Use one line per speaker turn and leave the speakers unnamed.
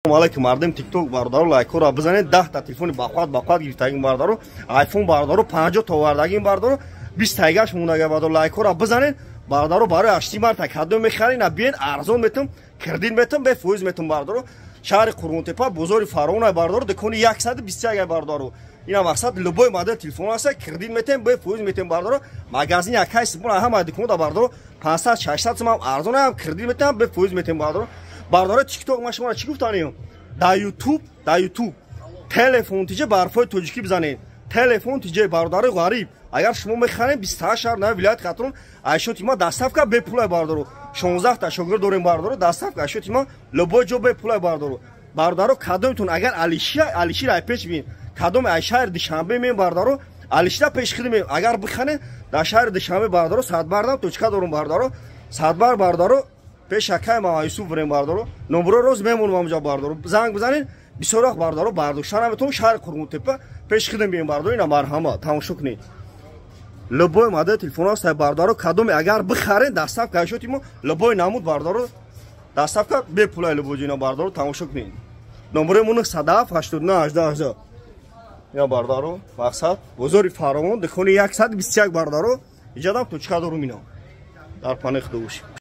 Алайкум мардам тикток бардору лайкора бизанед 10 та телефони бақват гирифтагин бардору айфон бардору 50 та овардагин бардору 20 тагаш мунага бардору лайкора бизанед бардору барои 8 марта кадом мехарин абиен арзон метум кредит метум бе фоиз метум бардору шаҳри Қурғунтепа бозори Фаровна бардору декони 121 бардору ина мақсад любой модел телефон аст кредит метем бе фоиз метем бардору магазин якай сибуна ҳама деконда бардору 500 600 сум арзон ам кредит метем бе фоиз метем бардору бардору тикток ма шумо чӣ гуфтанем да ютуб телефон тиҷе барфои тоҷикӣ бизанед телефон тиҷе бардори ғариб агар шумо мехарем 28 шаҳр нави вилояти Қатрон айшоти ма дастафка бепулай бардору 16 та шогирд дорем бардору дастафка айшоти ма любой ҷо бепулай бардору бардору кадомтон агар алишир айпеч бин кадом ай шаҳри Душанбе мем бардору алишира пешхидӣ мем агар биханед дар шаҳри Душанбе бардору садбардам точка дорум бардору садбар бардору пешакай ма Юсуф бурем бардору номро роз мемонам амҷа бардору занг бизанед бисёрах бардору бардоштан метавон шаҳри Қурғунтепа пешхидем бем бардору ина марҳама тамошо кунед любой модел телефон аст бардору кадоме агар бихаред дастафка айшоти мо любой намуд бардору дастафка бепулай любой ина бардору тамошо кунед номремон 107 ина бардору мақсад бозори Фаровон декони 121 бардору иҷадам точка дорум ина дар панех души